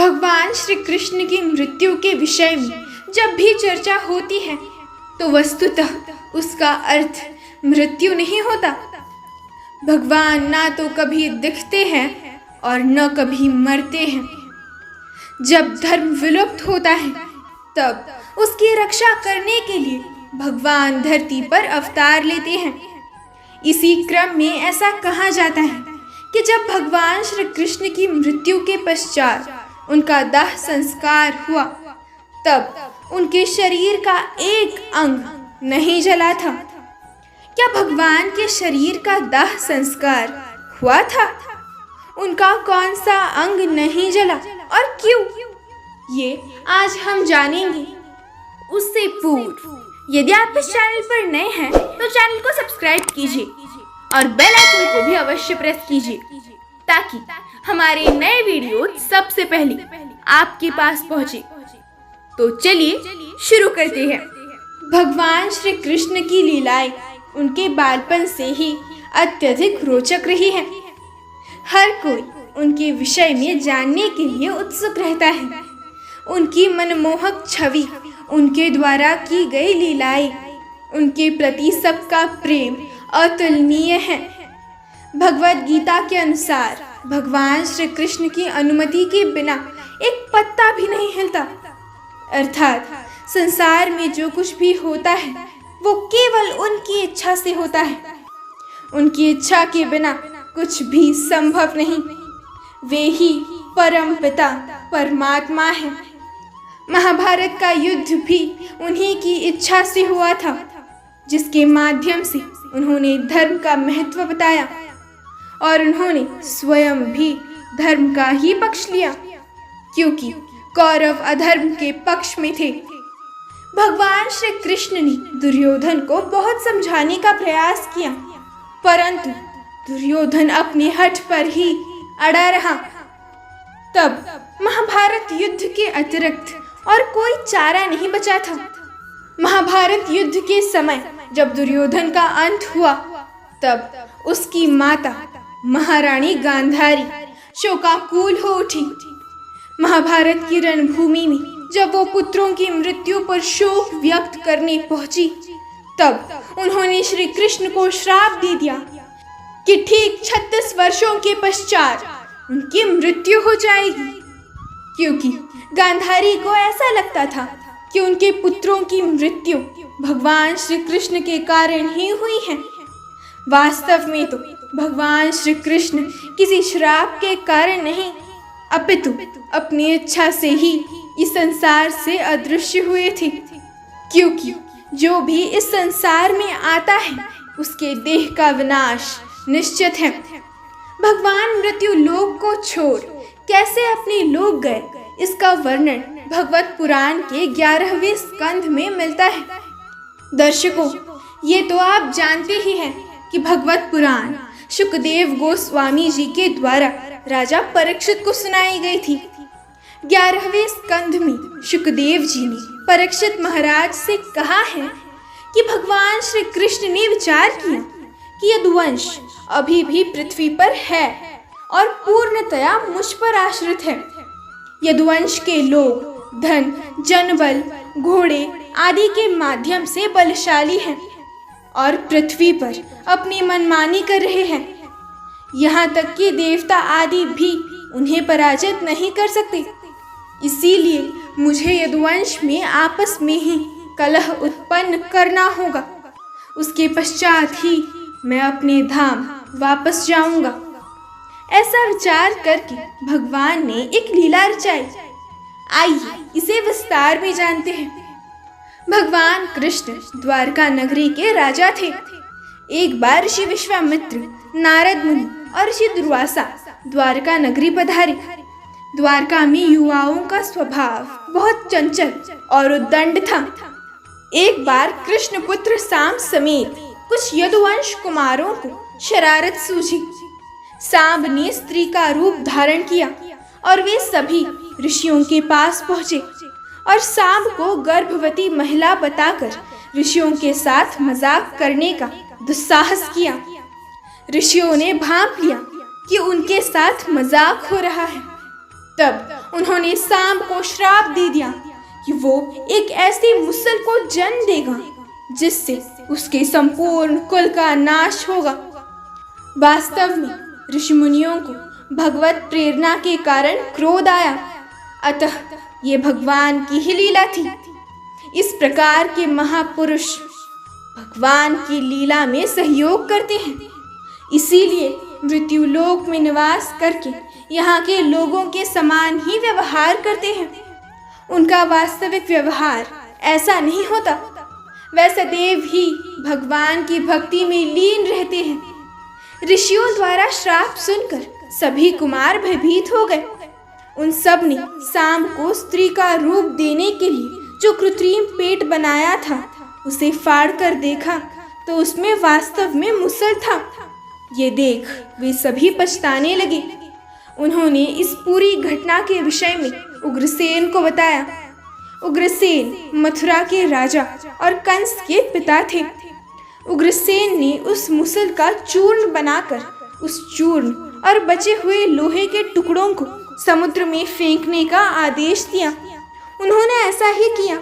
भगवान श्री कृष्ण की मृत्यु के विषय में जब भी चर्चा होती है तो वस्तुतः उसका अर्थ मृत्यु नहीं होता। भगवान ना तो कभी दिखते हैं और न कभी मरते हैं। जब धर्म विलुप्त होता है तब उसकी रक्षा करने के लिए भगवान धरती पर अवतार लेते हैं। इसी क्रम में ऐसा कहा जाता है कि जब भगवान श्री कृष्ण की मृत्यु के पश्चात उनका दाह संस्कार हुआ तब उनके शरीर का एक अंग नहीं जला था। क्या भगवान के शरीर का दाह संस्कार हुआ था? उनका कौन सा अंग नहीं जला और क्यों? ये आज हम जानेंगे। उससे पूर्व यदि आप इस चैनल पर नए हैं तो चैनल को सब्सक्राइब कीजिए और बेल आइकन को भी अवश्य प्रेस कीजिए ताकि हमारे नए वीडियो सबसे पहले आपके पास पहुंचे। तो चलिए शुरू करते हैं। भगवान श्री कृष्ण की लीलाएं उनके बालपन से ही अत्यधिक रोचक रही है। हर कोई उनके विषय में जानने के लिए उत्सुक रहता है। उनकी मनमोहक छवि, उनके द्वारा की गई लीलाएं, उनके प्रति सबका प्रेम अतुलनीय है। भगवद गीता के अनुसार भगवान श्री कृष्ण की अनुमति के बिना एक पत्ता भी नहीं हिलता। अर्थात संसार में जो कुछ भी होता है वो केवल उनकी इच्छा से होता है। उनकी इच्छा के बिना कुछ भी संभव नहीं। वे ही परम पिता परमात्मा है। महाभारत का युद्ध भी उन्हीं की इच्छा से हुआ था, जिसके माध्यम से उन्होंने धर्म का महत्व बताया और उन्होंने स्वयं भी धर्म का ही पक्ष लिया, क्योंकि कौरव अधर्म के पक्ष में थे। भगवान श्री कृष्ण ने दुर्योधन को बहुत समझाने का प्रयास किया, परंतु दुर्योधन अपने हठ पर ही अड़ा रहा। तब महाभारत युद्ध के अतिरिक्त और कोई चारा नहीं बचा था। महाभारत युद्ध के समय जब दुर्योधन का अंत हुआ तब उसकी माता महारानी गांधारी शोकाकुल हो उठी। महाभारत की रणभूमि में जब वो पुत्रों की मृत्यु पर शोक व्यक्त करने पहुंची तब उन्होंने श्री कृष्ण को श्राप दे दिया कि ठीक 36 वर्षों के पश्चात उनकी मृत्यु हो जाएगी, क्योंकि गांधारी को ऐसा लगता था कि उनके पुत्रों की मृत्यु भगवान श्री कृष्ण के कारण ही हुई है। वास्तव में तो भगवान श्री कृष्ण किसी श्राप के कारण नहीं, अपितु अपनी इच्छा से ही इस संसार से अदृश्य हुए थे, क्योंकि जो भी इस संसार में आता है उसके देह का विनाश निश्चित है। भगवान मृत्यु लोक को छोड़ कैसे अपने लोक गए, इसका वर्णन भगवत पुराण के 11वें स्कंध में मिलता है। दर्शकों, ये तो आप जानते ही हैं कि भगवत पुराण शुकदेव गोस्वामी जी के द्वारा राजा परीक्षित को सुनाई गई थी। 11वें स्कंध में शुकदेव जी ने परीक्षित महाराज से कहा है कि भगवान श्री कृष्ण ने विचार किया कि यदुवंश अभी भी पृथ्वी पर है और पूर्णतया मुझ पर आश्रित है। यदुवंश के लोग धन, जनबल, घोड़े आदि के माध्यम से बलशाली हैं और पृथ्वी पर अपनी मनमानी कर रहे हैं। यहाँ तक कि देवता आदि भी उन्हें पराजित नहीं कर सकते। इसीलिए मुझे यदुवंश में आपस में ही कलह उत्पन्न करना होगा। उसके पश्चात ही मैं अपने धाम वापस जाऊंगा। ऐसा विचार करके भगवान ने एक लीला रचाई। आइए इसे विस्तार में जानते हैं। भगवान कृष्ण द्वारका नगरी के राजा थे। एक बार ऋषि विश्वामित्र, नारद मुनि और ऋषि दुर्वासा द्वारका नगरी पधारे। द्वारका में युवाओं का स्वभाव बहुत चंचल और उद्दंड था। एक बार कृष्ण पुत्र सांब समेत कुछ यदुवंश कुमारों को शरारत सूझी। सांब ने स्त्री का रूप धारण किया और वे सभी ऋषियों के पास पहुंचे और सांब को गर्भवती महिला बताकर ऋषियों के साथ मजाक करने का दुस्साहस किया। ऋषियों ने भांप लिया कि उनके साथ मजाक हो रहा है। तब उन्होंने सांब को श्राप दे दिया कि वो एक ऐसी मुसल को जन्म देगा जिससे उसके संपूर्ण कुल का नाश होगा। वास्तव में ऋषि मुनियों को भगवत प्रेरणा के कारण क्रोध आया, अतः ये भगवान की ही लीला थी। इस प्रकार के महापुरुष भगवान की लीला में सहयोग करते हैं, इसीलिए मृत्यु लोक में निवास करके यहाँ के लोगों के समान ही व्यवहार करते हैं। उनका वास्तविक व्यवहार ऐसा नहीं होता, वह सदैव ही भगवान की भक्ति में लीन रहते हैं। ऋषियों द्वारा श्राप सुनकर सभी कुमार भयभीत हो गए। उन सब ने सांब को स्त्री का रूप देने के लिए जो कृत्रिम पेट बनाया था उसे फाड़ कर देखा तो उसमें वास्तव में मुसल था। ये देख वे सभी पछताने लगे। उन्होंने इस पूरी घटना के विषय में उग्रसेन को बताया। उग्रसेन मथुरा के राजा और कंस के पिता थे। उग्रसेन ने उस मुसल का चूर्ण बनाकर उस चूर्ण और बचे हुए लोहे के टुकड़ों को समुद्र में फेंकने का आदेश दिया। उन्होंने ऐसा ही किया।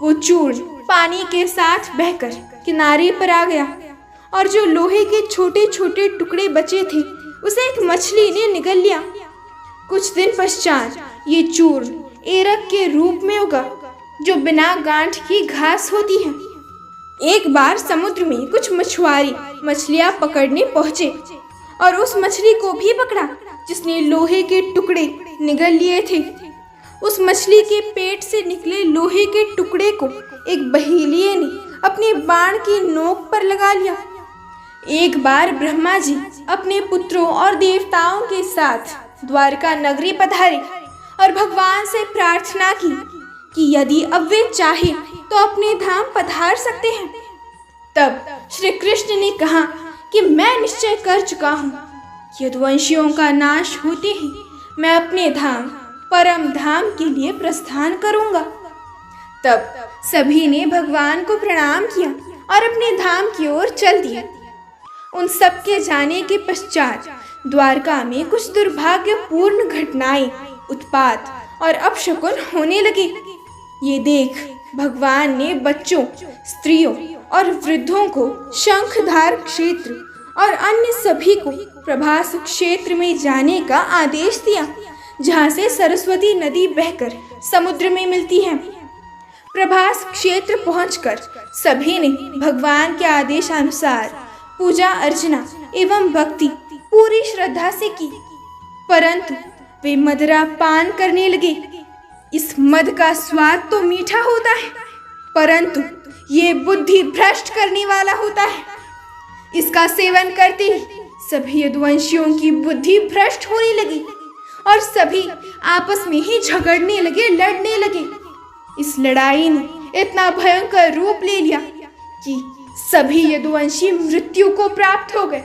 वो चूर्ण पानी के साथ बहकर किनारे पर आ गया और जो लोहे के छोटे छोटे टुकड़े बचे थे उसे एक मछली ने निगल लिया। कुछ दिन पश्चात ये चूर्ण एरक के रूप में उगा जो बिना गांठ की घास होती है। एक बार समुद्र में कुछ मछुआरे मछलियां पकड़ने पहुंचे और उस मछली को भी पकड़ा जिसने लोहे के टुकड़े निगल लिए थे। उस मछली के पेट से निकले लोहे के टुकड़े को एक बहेलिये ने अपने बाण की नोक पर लगा लिया। एक बार ब्रह्मा जी अपने पुत्रों और देवताओं के साथ द्वारका नगरी पधारे और भगवान से प्रार्थना की कि यदि अब वे चाहे तो अपने धाम पधार सकते हैं। तब श्री कृष्ण ने कहा कि मैं निश्चय कर चुका हूँ, यदुवंशियों का नाश होते ही मैं अपने धाम परम धाम के लिए प्रस्थान करूँगा। तब सभी ने भगवान को प्रणाम किया और अपने धाम की ओर चल दिए। उन सब के जाने के पश्चात द्वारका में कुछ दुर्भाग्यपूर्ण घटनाएं, उत्पात और अपशकुन होने लगे। ये देख भगवान ने बच्चों, स्त्रियों और वृद्धों को शंखधार क्षेत्र और अन्य सभी को प्रभास क्षेत्र में जाने का आदेश दिया, जहाँ से सरस्वती नदी बहकर समुद्र में मिलती है। प्रभास क्षेत्र पहुंचकर सभी ने भगवान के आदेशानुसार पूजा अर्चना एवं भक्ति पूरी श्रद्धा से की, परंतु वे मदिरा पान करने लगे। इस मद का स्वाद तो मीठा होता है, परंतु ये बुद्धि भ्रष्ट करने वाला होता है। इसका सेवन करते ही सभी यदुवंशियों की बुद्धि भ्रष्ट होने लगी और सभी आपस में ही झगड़ने लगे, लड़ने लगे। इस लड़ाई ने इतना भयंकर रूप ले लिया कि सभी यदुवंशी मृत्यु को प्राप्त हो गए।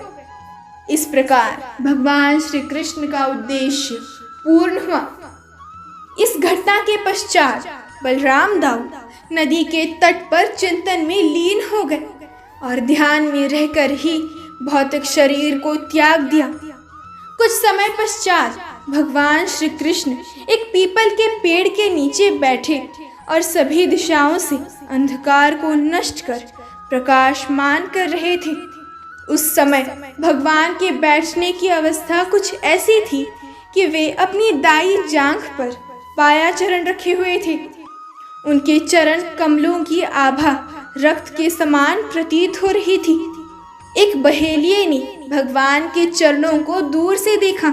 इस प्रकार भगवान श्री कृष्ण का उद्देश्य पूर्ण हुआ। इस घटना के पश्चात बलराम दाऊ नदी के तट पर चिंतन में लीन हो गए और ध्यान में रहकर ही भौतिक शरीर को त्याग दिया। कुछ समय पश्चात भगवान श्री कृष्ण एक पीपल के पेड़ के नीचे बैठे और सभी दिशाओं से अंधकार को नष्ट कर प्रकाशमान कर रहे थे। उस समय भगवान के बैठने की अवस्था कुछ ऐसी थी कि वे अपनी दाई जांघ पर बाया चरण रखे हुए थे। उनके चरण कमलों की आभा रक्त के समान प्रतीत हो रही थी। एक बहेलिये ने भगवान के चरणों को दूर से देखा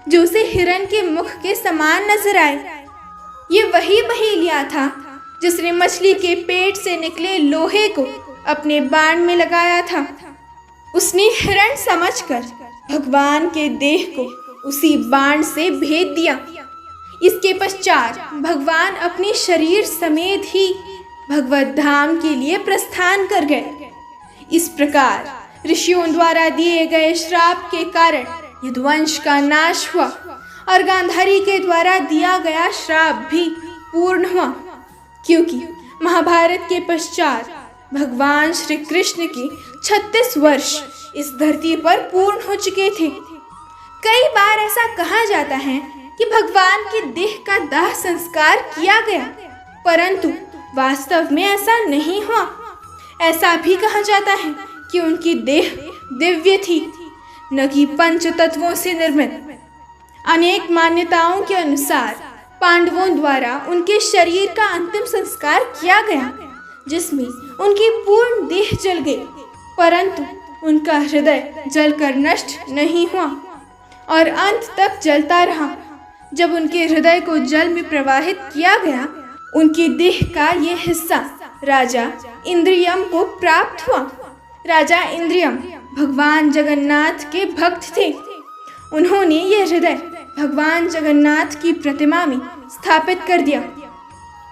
जो उसे हिरण के मुख के समान नजर आए। ये वही बहेलिया था जिसने मछली के पेट से निकले लोहे को अपने बाण में लगाया था। उसने हिरण समझकर भगवान के देह को उसी बाण से भेद दिया। इसके पश्चात भगवान अपने शरीर समेत ही भगवत धाम के लिए प्रस्थान कर गए। इस प्रकार ऋषियों द्वारा दिए गए श्राप के कारण यदुवंश का नाश हुआ और गांधारी के द्वारा दिया गया श्राप भी पूर्ण हुआ, क्योंकि महाभारत के पश्चात भगवान श्री कृष्ण के 36 वर्ष इस धरती पर पूर्ण हो चुके थे। कई बार ऐसा कहा जाता है कि भगवान की देह का दाह संस्कार किया गया, परंतु वास्तव में ऐसा नहीं हुआ। ऐसा भी कहा जाता है कि उनकी देह दिव्य थी, न कि पंच तत्वों से निर्मित। अनेक मान्यताओं के अनुसार पांडवों द्वारा उनके शरीर का अंतिम संस्कार किया गया, जिसमें उनकी पूर्ण देह जल गई, परंतु उनका हृदय जलकर नष्ट नहीं हुआ और अंत तक जलता रहा। जब उनके हृदय को जल में प्रवाहित किया गया, उनकी देह का ये हिस्सा राजा इंद्रियम को प्राप्त हुआ। राजा इंद्रियम भगवान जगन्नाथ के भक्त थे। उन्होंने ये हृदय भगवान जगन्नाथ की प्रतिमा में स्थापित कर दिया।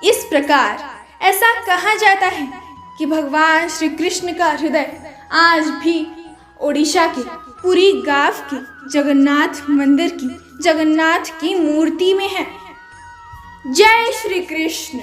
इस प्रकार ऐसा कहा जाता है कि भगवान श्री कृष्ण का हृदय आज भी ओडिशा के पुरी गांव के जगन्नाथ मंदिर की जगन्नाथ की मूर्ति में है। जय श्री कृष्ण।